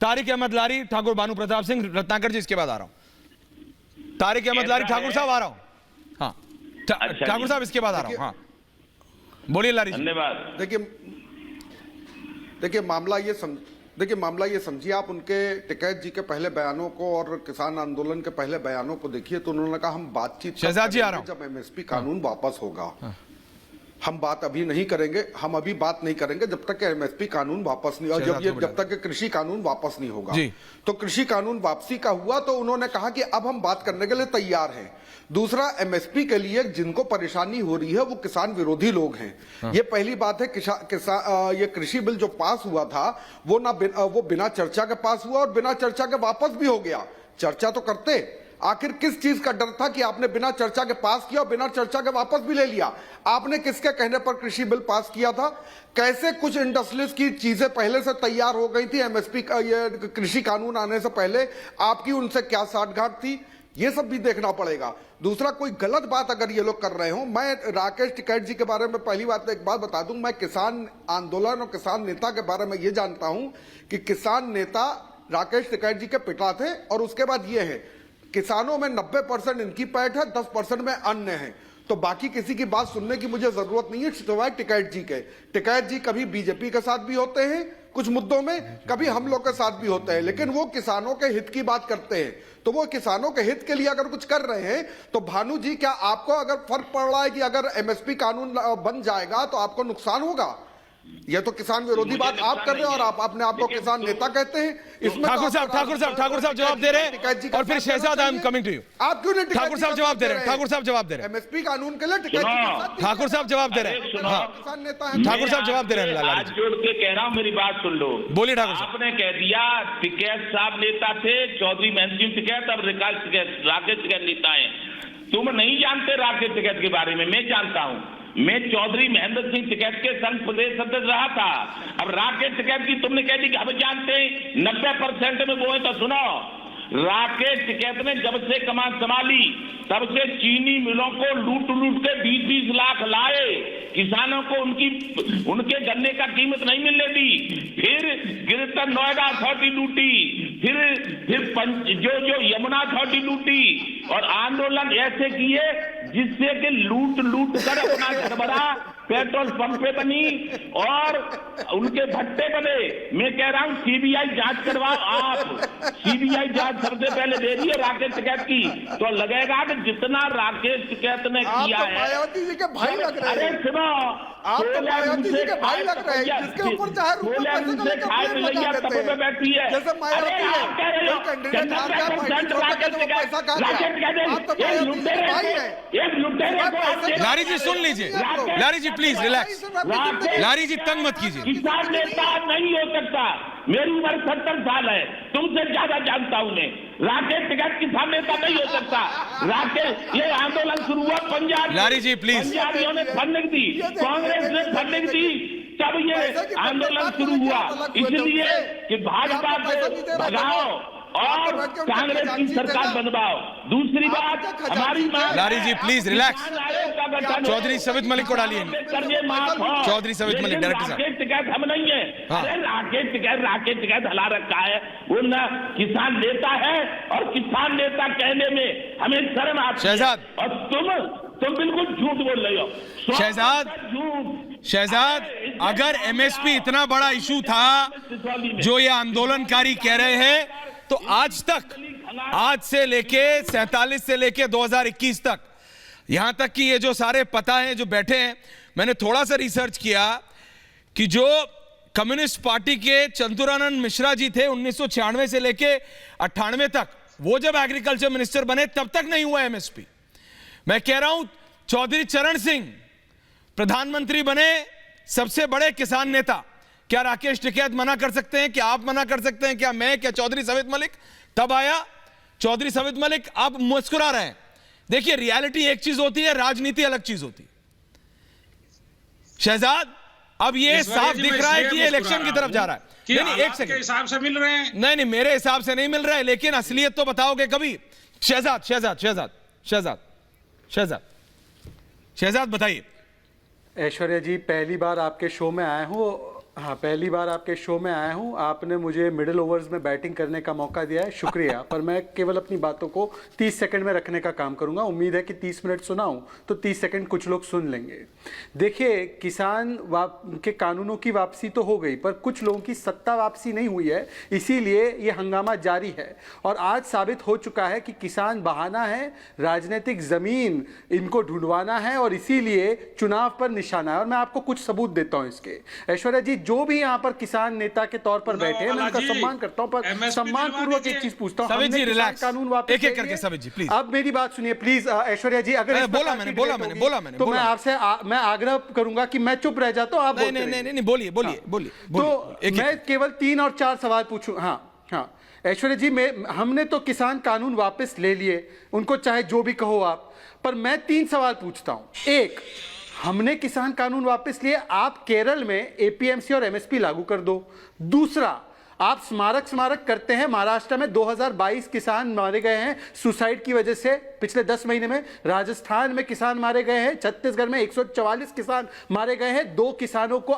तारिक अहमद लारी, ठाकुर भानु प्रताप सिंह, रत्नाकर जी इसके बाद आ रहा हूं। तारिक अहमद लारी, ठाकुर साहब आ रहा हूं। हाँ, ठाकुर साहब इसके बाद आ रहा हूं। हाँ, बोलिए लारी। धन्यवाद। देखिए मामला ये समझिए आप। उनके टिकैत जी के पहले बयानों को और किसान आंदोलन के पहले बयानों को देखिए तो उन्होंने कहा हम बातचीत शहजाद जी आ रहा हूं। जब एमएसपी कानून वापस होगा। हम बात अभी नहीं करेंगे, हम अभी बात नहीं करेंगे जब तक एमएसपी कानून वापस नहीं, और जब तक कृषि कानून वापस नहीं होगा। तो कृषि कानून वापसी का हुआ तो उन्होंने कहा कि अब हम बात करने के लिए तैयार हैं। दूसरा, एमएसपी के लिए जिनको परेशानी हो रही है वो किसान विरोधी लोग हैं। ये पहली बात है। ये कृषि बिल जो पास हुआ था वो बिना चर्चा के पास हुआ और बिना चर्चा के वापस भी हो गया। चर्चा तो करते। आखिर किस चीज का डर था कि आपने बिना चर्चा के पास किया और बिना चर्चा के वापस भी ले लिया? आपने किसके कहने पर कृषि बिल पास किया था? कैसे कुछ इंडस्ट्रीज की चीजें पहले से तैयार हो गई थी एमएसपी का, ये कृषि कानून आने से पहले आपकी उनसे क्या साठगांठ थी? ये सब भी देखना पड़ेगा। दूसरा, कोई गलत बात अगर ये लोग कर रहे हो, मैं राकेश टिकैत जी के बारे में पहली बात एक बात बता दूं, मैं किसान आंदोलन और किसान नेता के बारे में ये जानता हूं कि किसान नेता राकेश टिकैत जी के पिता थे। और उसके बाद ये है, किसानों में 90% इनकी पैठ है, 10% में अन्य है। तो बाकी किसी की बात सुनने की मुझे जरूरत नहीं है सिवाय टिकैत जी के। टिकैत जी कभी बीजेपी के साथ भी होते हैं कुछ मुद्दों में, कभी हम लोग के साथ भी होते हैं, लेकिन वो किसानों के हित की बात करते हैं। तो वो किसानों के हित के लिए अगर कुछ कर रहे हैं तो भानु जी, क्या आपको अगर फर्क पड़ रहा है कि अगर एमएसपी कानून बन जाएगा तो आपको नुकसान होगा? ये तो किसान विरोधी बात आप कर रहे हैं और आप अपने आप को किसान नेता कहते हैं। इसमें ठाकुर साहब जवाब दे रहे हैं और फिर Shahzad I am coming to you. आप क्यों नहीं ठाकुर साहब जवाब दे रहे हैं, ठाकुर साहब जवाब दे रहे हैं, एमएसपी कानून के लिए टिकैत जी के साथ ठाकुर साहब जवाब दे रहे हैं। हाँ किसान नेता है। ठाकुर साहब जवाब दे रहे हैं। लाला हाथ जोड़ के कह रहा हूं, मेरी बात सुन लो। बोलिए ठाकुर साहब। आपने कह दिया टिकैत साहब नेता थे, चौधरी महेंद्र सिंह टिकैत, अब राकेश टिकैत नेता है। तुम नहीं जानते राकेश टिकैत के बारे में, मैं जानता हूं। मैं चौधरी महेंद्र सिंह टिकैत के संघ प्रदेश सदस्य रहा था। अब राकेश टिकैत की तुमने कह दी कि हम जानते हैं 90% में वो है, तो सुनो, राकेश टिकैत ने जब से कमान संभाली तब से चीनी मिलों को लूट के 20-20 लाख लाए, किसानों को उनके गन्ने का कीमत नहीं मिलने दी, फिर ग्रेटर नोएडा अथॉरिटी लूटी, फिर जो यमुना अथॉरिटी लूटी, और आंदोलन ऐसे किए जिससे कि लूट कर अपना घर भरा, पेट्रोल पंपे बनी और उनके भट्टे बने। मैं कह रहा हूं सीबीआई जांच करवाओ आप। सीबीआई जांच सबसे पहले दे रही है राकेश टिकैत की, तो लगेगा कि जितना राकेश टिकैत ने किया है। मायावती जी के भाई लग रहे हैं। अरे सुनो, आप तो मायावती जी के भाई लग रहे हैं, जिसके ऊपर चाहे रुपये पे बैठी है। जैसे मायावती है, कोई कैंडिडेट हार गया, पार्टी छोड़ के तो पैसा खा गया। आप तो मायावती जी के भाई हैं। लारी जी सुन लीजिए, लारी जी प्लीज रिलैक्स, लारी जी तंग मत कीजिए। किसान नेता नहीं हो सकता। मेरी उम्र 70 साल है, तुमसे ज्यादा जानता हूं मैं। राकेश टिकैत किसान नेता नहीं हो सकता। राकेश, ये आंदोलन शुरू हुआ पंजाब, लारी जी प्लीज, पंजाबियों ने फंडिंग दी, कांग्रेस ने फंडिंग दी, तब ये आंदोलन शुरू हुआ। इसलिए कि भाजपा को भगाओ और कांग्रेस की सरकार बनवाओ। दूसरी बात, हमारी लारी जी प्लीज रिलैक्स, चौधरी सवित मलिक को डालिए, चौधरी सवित मलिक डायरेक्टर साहब। राकेश टिकैत हम नहीं है। अरे राकेश टिकैत हला रखा है, वो न किसान नेता है, और किसान नेता कहने में हमें शर्म आती है। शहजाद, और तुम बिल्कुल झूठ बोल रहे हो। शहजाद, अगर एमएसपी इतना बड़ा इशू था जो ये आंदोलनकारी कह रहे हैं, तो आज तक, आज से लेके 47 से लेके 2021 तक, यहां तक कि ये जो सारे पता हैं जो बैठे हैं, मैंने थोड़ा सा रिसर्च किया कि जो कम्युनिस्ट पार्टी के चंद्रानंद मिश्रा जी थे 1996 से लेके 98 तक, वो जब एग्रीकल्चर मिनिस्टर बने तब तक नहीं हुआ एमएसपी। मैं कह रहा हूं चौधरी चरण सिंह प्रधानमंत्री बने, सबसे बड़े किसान नेता। क्या राकेश टिकैत मना कर सकते हैं? क्या आप मना कर सकते हैं? क्या मैं, क्या चौधरी सवित मलिक? तब आया चौधरी सवित मलिक, आप मुस्कुरा रहे हैं। देखिए रियलिटी एक चीज होती है, राजनीति अलग चीज होती है। शहजाद, अब ये साफ दिख रहा है कि ये इलेक्शन की तरफ जा रहा है। नहीं, एक सेकंड, हिसाब से मिल रहे हैं। नहीं, मेरे हिसाब से नहीं मिल रहा है, लेकिन असलियत तो बताओगे कभी। शहजाद बताइए। ऐश्वर्या जी, पहली बार आपके शो में आया हूँ। हाँ, पहली बार आपके शो में आया हूँ। आपने मुझे मिडिल ओवर्स में बैटिंग करने का मौका दिया है, शुक्रिया। पर मैं केवल अपनी बातों को 30 सेकंड में रखने का काम करूंगा। उम्मीद है कि 30 मिनट सुनाऊं तो 30 सेकंड कुछ लोग सुन लेंगे। देखिए, किसान के कानूनों की वापसी तो हो गई, पर कुछ लोगों की सत्ता वापसी नहीं हुई है, इसीलिए ये हंगामा जारी है। और आज साबित हो चुका है कि किसान बहाना है, राजनीतिक जमीन इनको ढूंढवाना है, और इसीलिए चुनाव पर निशाना है। और मैं आपको कुछ सबूत देता हूं इसके। ऐश्वर्या जी, जो भी यहाँ पर किसान नेता के तौर पर बैठे हैं, मैं उनका सम्मान करता हूं, पर सम्मान पूर्वक एक चीज पूछता हूं, कानून वापस एक-एक करके सवित जी प्लीज। अब मेरी बात सुनिए प्लीज। ऐश्वर्या जी, अगर बोला मैंने तो मैं आपसे मैं आग्रह करूंगा कि मैं चुप रह जाता हूं, आप नहीं, बोलिए। तो मैं केवल 3 और 4 सवाल पूछूं। हाँ ऐश्वर्या जी, हमने तो किसान कानून वापस ले लिए, उनको चाहे जो भी कहो आप, पर मैं 3 सवाल पूछता हूं। एक, हमने किसान कानून वापस लिए, आप केरल में एपीएमसी और एमएसपी लागू कर दो। दूसरा, आप स्मारक करते हैं, महाराष्ट्र में 2022 किसान मारे गए हैं सुसाइड की वजह से पिछले 10 महीने में। राजस्थान में किसान मारे गए हैं, छत्तीसगढ़ में 144 किसान मारे गए हैं। 2 किसानों को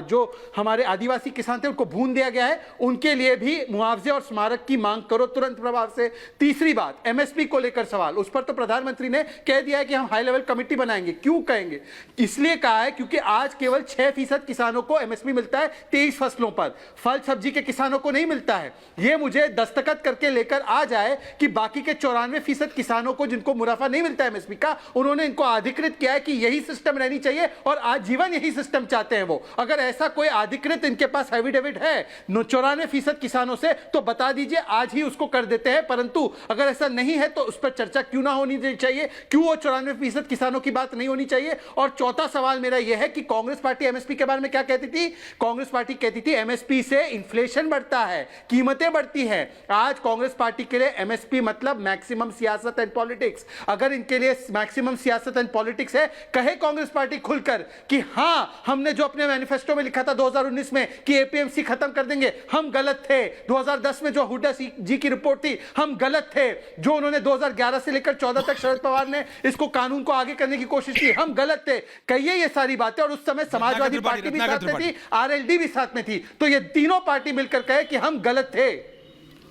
जो हमारे आदिवासी किसान थे उनको भून दिया गया है, उनके लिए भी मुआवजे और स्मारक की मांग करो तुरंत प्रभाव से। तीसरी बात, एमएसपी को लेकर सवाल, उस पर तो प्रधानमंत्री ने कह दिया है कि हम हाई लेवल कमेटी बनाएंगे। क्यों कहेंगे? इसलिए कहा है क्योंकि आज केवल 6% किसानों को एमएसपी मिलता है 23 फसलों पर। फल सब्जी के किसानों को नहीं मिलता है। ये मुझे दस्तखत करके लेकर आ जाए कि बाकी के 94% किसानों को जिनको मुनाफा नहीं मिलता है एमएसपी का, उन्होंने इनको अधिकृत किया है कि यही सिस्टम रहनी चाहिए और आजीवन यही सिस्टम चाहते हैं वो। अगर ऐसा कोई अधिकृत इनके पास एफिडेविट है 94% किसानों से तो बता दीजिए, आज ही उसको कर देते हैं। परंतु अगर ऐसा नहीं है तो उस पर चर्चा क्यों ना होनी चाहिए, क्यों वो 94% किसानों की बात नहीं होनी चाहिए। और चौथा सवाल मेरा यह है कि कांग्रेस पार्टी एमएसपी के बारे में क्या कहती थी? कांग्रेस पार्टी कहती थी एमएसपी से इन्फ्लेशन बढ़ता है, कीमतें बढ़ती हैं। आज कांग्रेस पार्टी के लिए एमएसपी मतलब मैक्सिमम सियासत एंड पॉलिटिक्स। अगर इनके लिए मैक्सिमम सियासत एंड पॉलिटिक्स है, कहे कांग्रेस पार्टी खुलकर कि हां हमने जो अपने मैनिफेस्टो में लिखा था 2019 में कि एपीएमसी खत्म कर देंगे, हम गलत थे। 2010 में जो हुड्डा जी की रिपोर्ट थी, हम गलत थे। जो उन्होंने 2011 से लेकर 14 तक शरद पवार ने इसको कानून को आगे करने की कोशिश की, हम गलत थे। कहिए ये सारी बातें। और उस समय समाजवादी पार्टी भी साथ में थी, आरएलडी भी साथ में थी। तो ये तीनों पार्टी मिलकर कहे कि हम गलत थे।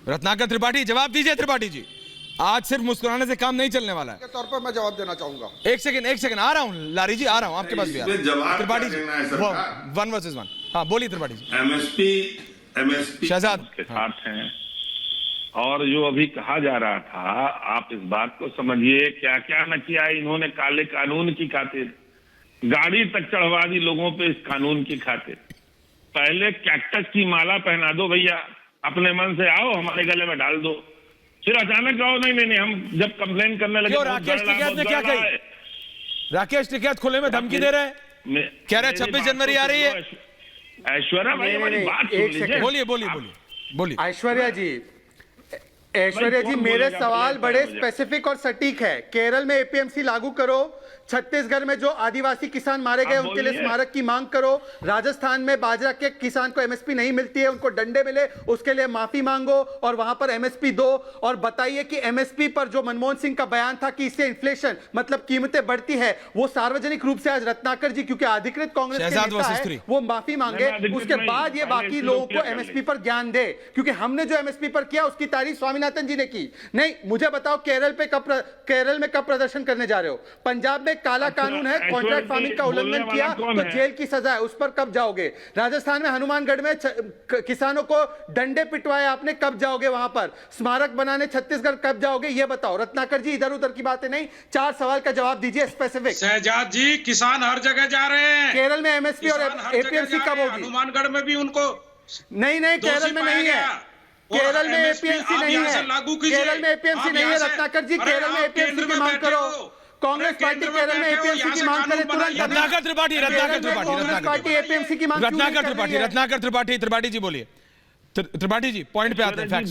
रत्नाकर त्रिपाठी जवाब दीजिए। त्रिपाठी जी, आज सिर्फ मुस्कुराने से काम नहीं चलने वाला है। के तौर पर मैं जवाब देना चाहूंगा। एक सेकंड आ रहा हूं लारी जी, आ रहा हूं आपके पास भी आ रहा हूं। त्रिपाठी जी 1 वर्सेस 1। हाँ बोलिए त्रिपाठी जी। एमएसपी शहजाद के साथ हैं। और जो अभी कहा जा रहा था, आप इस बात को समझिए, क्या क्या न किया इन्होंने काले कानून की खातिर। गाड़ी तक चढ़वा दी लोगों पे इस कानून की खातिर। पहले कैक्टस की माला पहना दो भैया, अपने मन से आओ हमारे गले में डाल दो, फिर अचानक कहो नहीं हम जब कंप्लेन करने लगे। राकेश टिकैत ने क्या कही? राकेश टिकैत खुले में धमकी दे रहे हैं, कह रहे 26 जनवरी आ रही है। ऐश्वर्या भाई हमारी बात सुन लीजिए। बोलिए। ऐश्वर्या जी मेरे सवाल बड़े स्पेसिफिक और सटीक है। केरल में एपीएमसी लागू करो, छत्तीसगढ़ में जो आदिवासी किसान मारे गए उनके लिए स्मारक की मांग करो, राजस्थान में बाजरा के किसान को एमएसपी नहीं मिलती है, उनको डंडे मिले उसके लिए माफी मांगो और वहां पर एमएसपी दो। और बताइए कि एमएसपी पर जो मनमोहन सिंह का बयान था कि इससे इन्फ्लेशन मतलब कीमतें बढ़ती है, वो सार्वजनिक रूप से आज रत्नाकर जी क्योंकि अधिकृत कांग्रेस के नेता है वो माफी मांगे, उसके बाद ये बाकी लोगों को एमएसपी पर ज्ञान दे। क्योंकि हमने जो एमएसपी पर किया उसकी तारीफ स्वामीनाथन जी ने की। नहीं, मुझे बताओ केरल में कब प्रदर्शन करने जा रहे हो? पंजाब में काला कानून है, कॉन्ट्रैक्ट फार्मिंग का उल्लंघन किया तो जेल की सजा है, उस पर कब जाओगे? राजस्थान में हनुमानगढ़ में किसानों को डंडे पिटवाए आपने, कब जाओगे वहां पर? स्मारक बनाने छत्तीसगढ़ कब जाओगे ये बताओ। रत्नाकर जी इधर उधर की बातें नहीं, 4 सवाल का जवाब दीजिए स्पेसिफिक। शहजाद जी, किसान हर जगह जा रहे हैं। केरल में एमएसपी और एपीएमसी कब होगी? हनुमानगढ़ में भी उनको नहीं केरल में नहीं है, केरल में एपीएमसी नहीं है, केरल में एपीएमसी नहीं है। रत्नाकर जी केरल में एपीएमसी की मांग करो, कांग्रेस पार्टी केरल में एपीएमसी की मांग करे तुरंत। रत्नाकर त्रिपाठी कांग्रेस पार्टी एपीएमसी की मांग रत्नाकर त्रिपाठी जी बोलिए। त्रिपाठी जी पॉइंट पे आते हैं।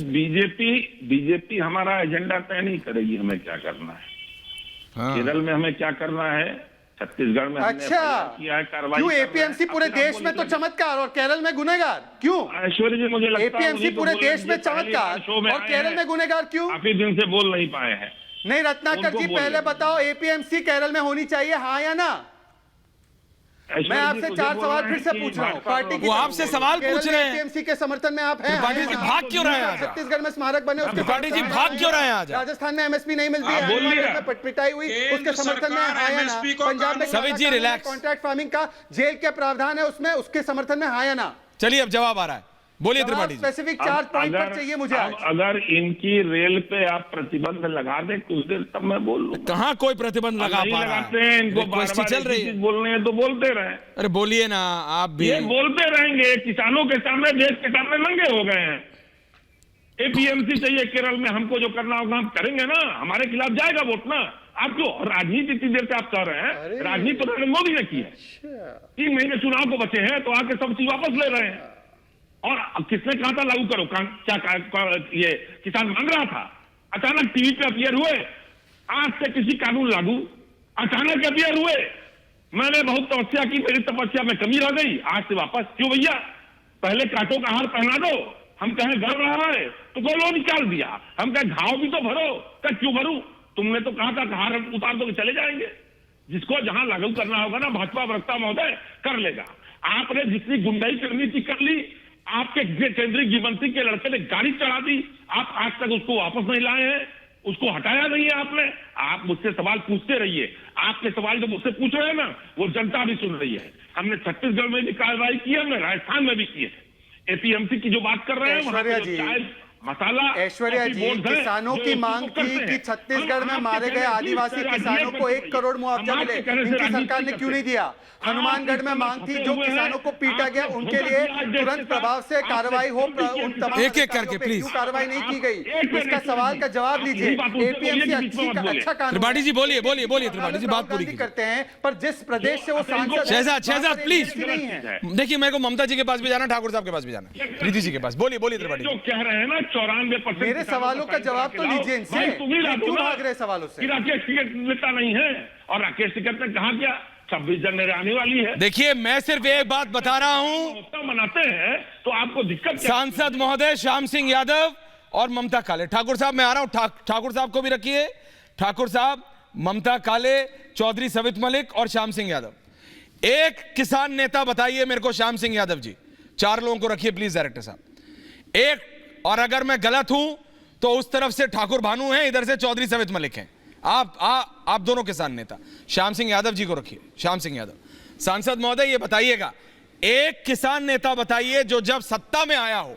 बीजेपी हमारा एजेंडा तय नहीं करेगी हमें क्या करना है। केरल में हमें क्या करना है, छत्तीसगढ़ में अच्छा किया है कार्रवाई। क्यों एपीएमसी पूरे देश में तो चमत्कार और केरल में गुनहगार क्यों? ऐश्वर्या जी मुझे लगता है एपीएमसी पूरे देश में चमत्कार और केरल में गुनहगार क्यों? काफी दिन से बोल नहीं पाए हैं। नहीं रत्नाकर जी पहले बताओ, एपीएमसी केरल में होनी चाहिए हाँ या ना? मैं आपसे 4 सवाल फिर से पूछ रहा हूँ। पार्टी की आपसे सवाल पूछ रहे हैं, एपीएमसी के समर्थन में आप हैं? भाग क्यों रहे हैं? छत्तीसगढ़ में स्मारक बने उसके त्रिपाठी जी भाग क्यों रहे हैं आज? राजस्थान में एमएसपी नहीं मिलती है, पिटाई हुई उसके समर्थन में हाँ या ना? पंजाब में कॉन्ट्रैक्ट फार्मिंग का जेल के प्रावधान है उसमें, उसके समर्थन में हाँ या ना? चलिए अब जवाब आ रहा है, बोलिए त्रिपाठी जी। स्पेसिफिक 4 पॉइंट पर चाहिए मुझे। अगर इनकी रेल पे आप प्रतिबंध लगा दे कुछ देर तब मैं बोल लूं। कहाँ कोई प्रतिबंध लगा पा रहा है? इनको बार-बार चल रही है, बोलने हैं तो बोलते रहे। अरे बोलिए ना आप भी। ये बोलते रहेंगे, किसानों के सामने देश के सामने नंगे हो गए हैं। एपीएमसी चाहिए केरल में, हमको जो करना होगा हम करेंगे ना, हमारे खिलाफ जाएगा वोट ना। आप क्यों राजनीति इतनी देर से आप कर रहे हैं? राजनीति तो नरेंद्र मोदी ने की है। 3 महीने चुनाव को बचे हैं तो आके सब चीज वापस ले रहे हैं। और किसने कहा था लागू करो? क्या ये किसान मांग रहा था? अचानक टीवी पे अपीयर हुए, आज से किसी कानून लागू, अचानक अपीयर हुए। मैंने बहुत तपस्या की, मेरी तपस्या में कमी रह गई, आज से वापस क्यों भैया? पहले कांटों का हार पहना दो, हम कहें गड़ रहा है तो गोलो निकाल दिया, हम कहें घाव भी तो भरो, क्या क्यों भरू? तुमने तो कहा था कि हार उतार दो चले जाएंगे। जिसको जहां लागू करना होगा ना भाजपा प्रवक्ता महोदय कर लेगा। आपने जितनी गुंडाई करनी थी कर ली। आपके केंद्रीय गृह मंत्री के लड़के ने गाड़ी चढ़ा दी, आप आज तक उसको वापस नहीं लाए हैं, उसको हटाया नहीं है आपने। आप मुझसे सवाल पूछते रहिए, आपके सवाल जो मुझसे पूछ रहे हैं ना वो जनता भी सुन रही है। हमने छत्तीसगढ़ में भी कार्रवाई की है, हमने राजस्थान में भी की है। एपीएमसी की जो बात कर रहे हैं, वहां पे जो चाय मसाला, ऐश्वर्या जी, किसानों की मांग थी कि छत्तीसगढ़ में मारे गए आदिवासी किसानों को 1 करोड़ मुआवजा मिले, इनकी सरकार ने क्यों नहीं दिया? हनुमानगढ़ में मांग थी जो किसानों को पीटा गया उनके लिए तुरंत प्रभाव से कार्रवाई हो, उन तमाम एक-एक करके प्लीज कार्रवाई नहीं की गई? इसका सवाल का जवाब दीजिए। एपीएमसी अच्छा कानून, त्रिपाठी जी बोलिए त्रिपाठी जी बात पूरी करते हैं, पर जिस प्रदेश से वो सांसद, शहजाद प्लीज नहीं है। देखिए, मेरे को ममता जी के पास भी जाना, ठाकुर साहब के पास भी जाना, प्रीति जी के पास। बोलिए त्रिपाठी जो कह रहे हैं ना 94%। मेरे सवालों का जवाब तो लीजिए इनसे, क्यों भाग रहे सवालों से? राकेश टिकट नेता नहीं है, और राकेश टिकट ने कहा क्या 26 जनवरी आने वाली है। देखिए, मैं सिर्फ एक बात बता रहा हूं, मनाते हैं तो आपको दिक्कत। सांसद महोदय श्याम सिंह यादव और ममता काले, ठाकुर साहब मैं आ रहा हूं, ठाकुर साहब को भी रखिए, ठाकुर साहब, ममता काले, चौधरी सवित मलिक और श्याम सिंह यादव। एक किसान नेता बताइए मेरे को, श्याम सिंह यादव जी, 4 लोगों को रखिए प्लीज डायरेक्टर साहब। एक, और अगर मैं गलत हूं तो उस तरफ से ठाकुर भानु हैं, इधर से चौधरी सवित मलिक हैं। आप दोनों किसान नेता, श्याम सिंह यादव जी को रखिए। श्याम सिंह यादव, सांसद महोदय ये बताइएगा, एक किसान नेता बताइए जो जब सत्ता में आया हो,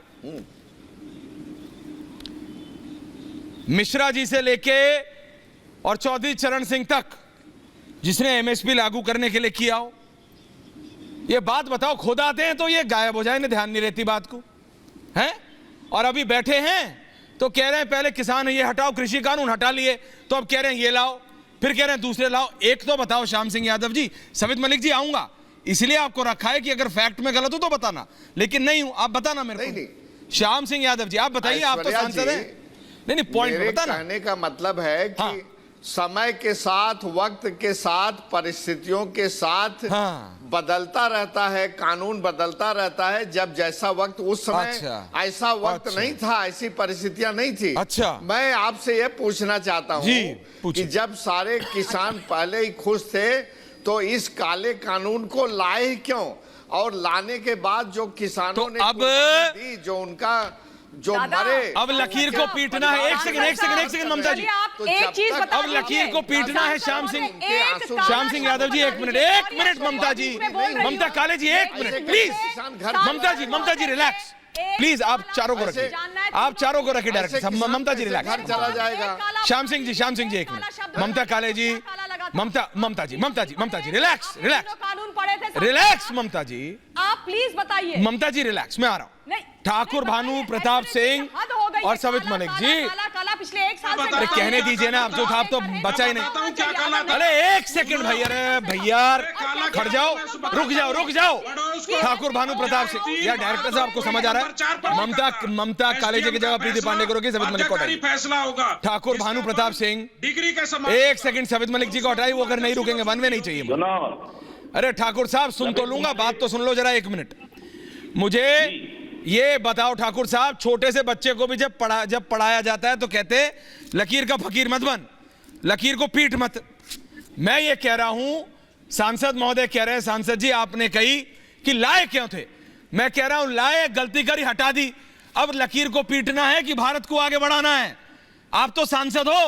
मिश्रा जी से लेके और चौधरी चरण सिंह तक, जिसने एमएसपी लागू करने के लिए किया हो, ये बात बताओ। खुद आते हैं तो ये गायब हो जाए, इन्हें ध्यान नहीं रहती बात को, हैं? और अभी बैठे हैं तो कह रहे हैं पहले किसान ये हटाओ, कृषि कानून हटा लिए, तो अब कह रहे हैं ये लाओ, फिर कह रहे हैं दूसरे लाओ। एक तो बताओ श्याम सिंह यादव जी। सवित मलिक जी आऊंगा, इसलिए आपको रखा है कि अगर फैक्ट में गलत हो तो बताना, लेकिन नहीं हूं आप बताना मेरे को। श्याम सिंह यादव जी आप बताइए, आप तो सांसद हैं। नहीं पॉइंट बताना। कहने का मतलब है कि हाँ। समय के साथ, वक्त के साथ, परिस्थितियों के साथ बदलता रहता है, कानून बदलता रहता है। जब जैसा वक्त, उस समय ऐसा वक्त नहीं था, ऐसी परिस्थितियां नहीं थी। मैं आपसे ये पूछना चाहता हूँ कि जब सारे किसान पहले ही खुश थे तो इस काले कानून को लाए क्यों? और लाने के बाद जो किसानों ने दी, जो उनका जो मरे, अब लकीर को पीटना है। एक सेकंड ममता जी, अब लकीर को पीटना है श्याम सिंह यादव जी। एक मिनट ममता जी, ममता काले जी, एक minute please. Mamta ji relax please, आप चारों को रखिए, डायरेक्टर ममता जी रिलैक्स। घर चला जाएगा। श्याम सिंह जी एक मिनट, ममता काले जी, ममता जी रिलैक्स ममता जी, आप प्लीज बताइए। ममता जी रिलैक्स, मैं आ रहा हूँ। ठाकुर भानु प्रताप सिंह और सवित मलिक जी, पिछले 1 साल से कहने दीजिए ना, अब जो था तो बचा ही नहीं। अरे एक सेकंड भैया खड़ जाओ, रुक जाओ। ठाकुर भानु प्रताप सिंह, यार डायरेक्टर साहब को समझ आ रहा है। ममता काले जी की जगह प्रीति पांडे को रोकिए, सवित मलिक को हटाइए। फैसला होगा। ठाकुर भानु प्रताप सिंह, डिग्री के समय, एक सेकंड सवित मलिक जी को हटाइए, वो अगर नहीं रुकेंगे, 1 वे नहीं चाहिए। अरे ठाकुर साहब सुन तो लूंगा, बात तो सुन लो जरा 1 मिनट। मुझे ये बताओ ठाकुर साहब, छोटे से बच्चे को भी जब पढ़ाया जाता है तो कहते लकीर का फकीर मत बन, लकीर को पीट मत। मैं ये कह रहा हूं, सांसद महोदय कह रहे हैं, सांसद जी आपने कही कि लाए क्यों थे, मैं कह रहा हूं लाए, गलती करी हटा दी, अब लकीर को पीटना है कि भारत को आगे बढ़ाना है? आप तो सांसद हो।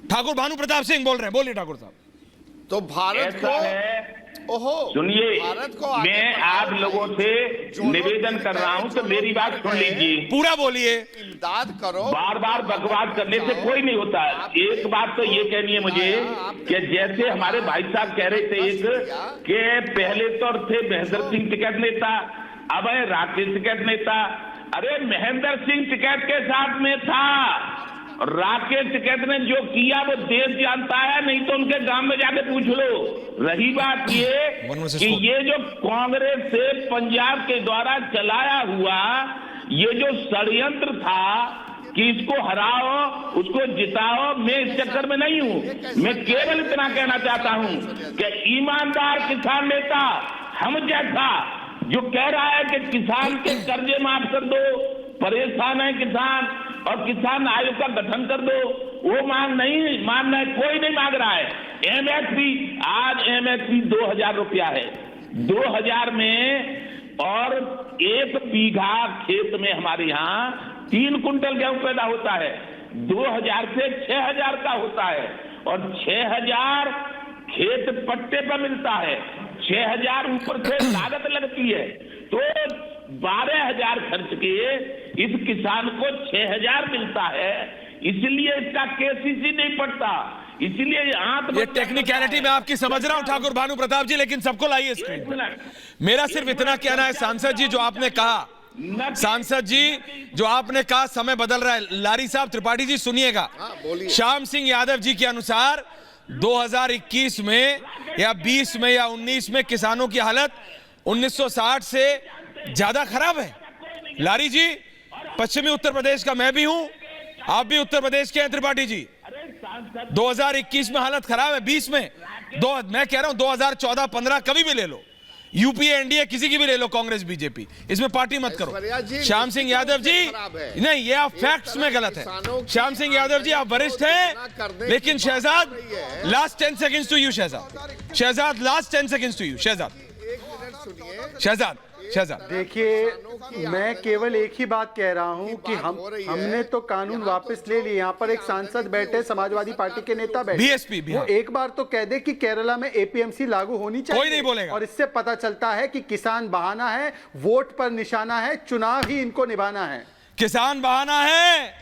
ठाकुर भानु प्रताप सिंह बोल रहे हैं, बोलिए ठाकुर साहब। तो भारत को, सुनिए, मैं आप लोगों से निवेदन कर रहा हूं तो मेरी बात सुन लीजिए, पूरा बोलिए, इमदाद करो। बार बार बकवास करने से कोई नहीं होता। एक बात तो ये कहनी है मुझे कि जैसे हमारे भाई साहब कह रहे थे कि पहले तो थे महेंद्र सिंह टिकैत नेता, अब है राकेश टिकैत नेता। अरे महेंद्र सिंह टिकैत के साथ में था, राकेश टिकैत ने जो किया वो देश जानता है, नहीं तो उनके गांव में जाके पूछ लो। रही बात ये कि ये जो कांग्रेस से पंजाब के द्वारा चलाया हुआ ये जो षड्यंत्र था कि इसको हराओ, उसको जिताओ, मैं इस चक्कर में नहीं हूं। मैं केवल इतना कहना चाहता हूं कि ईमानदार किसान नेता हम जैसा जो कह रहा है कि किसान के कर्जे माफ कर दो, परेशान है किसान, और किसान आयोग का गठन कर दो, वो मांग नहीं मानना है, कोई नहीं मांग रहा है। एमएसपी, आज एमएसपी 2000 रुपया है, 2000 में, और 1 बीघा खेत में हमारे यहाँ 3 कुंटल गेहूं पैदा होता है, 2000 से 6000 का होता है, और 6000 खेत पट्टे पर मिलता है, 6000 ऊपर से लागत लगती है। तो 12,000 खर्च किए, इस किसान को 6,000 मिलता है, इसलिए इसका केसीसी नहीं पड़ता। इसलिए ये टेक्निकलिटी मैं आपकी समझ रहा हूं ठाकुर भानु प्रताप जी, लेकिन सबको लाइए स्क्रीन पर। मेरा सिर्फ इतना कहना है सांसद जी, जो आपने कहा, सांसद जी जो आपने कहा समय बदल रहा है, लारी साहब त्रिपाठी जी सुनिएगा, श्याम सिंह यादव जी के अनुसार 2021 में या 20 में या 19 में किसानों की हालत 1960 से ज्यादा खराब है। लारी जी, पश्चिमी उत्तर प्रदेश का मैं भी हूं, आप भी उत्तर प्रदेश के हैं त्रिपाठी जी। 2021 में हालत खराब है, 20 में मैं कह रहा हूं 2014-15 कभी भी ले लो, यूपीए एनडीए किसी की भी ले लो, कांग्रेस बीजेपी, इसमें पार्टी मत करो। श्याम सिंह यादव जी, नहीं ये आप फैक्ट्स में गलत है। श्याम सिंह यादव जी आप वरिष्ठ हैं, लेकिन Shahzad last 10 seconds to you, Shahzad last 10 seconds to you, Shahzad देखिए, मैं केवल एक ही बात कह रहा हूं कि हमने तो कानून वापस ले लिए। यहाँ पर एक सांसद बैठे, समाजवादी पार्टी के नेता बैठे, बीएसपी, वो एक बार तो कह दे कि केरला में एपीएमसी लागू होनी चाहिए, कोई नहीं बोलेगा। और इससे पता चलता है कि किसान बहाना है, वोट पर निशाना है, चुनाव ही इनको निभाना है। किसान बहाना है,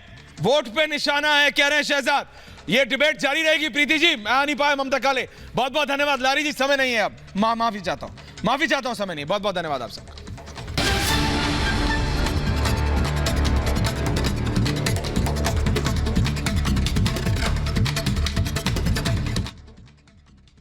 वोट पे निशाना है, कह रहे हैं शहजाद। ये डिबेट जारी रहेगी। प्रीति जी, मैं आ नहीं पाया, ममता काले, बहुत बहुत धन्यवाद। लारी जी समय नहीं है अब, माफी चाहता हूं, समय नहीं, बहुत बहुत धन्यवाद आप सबका।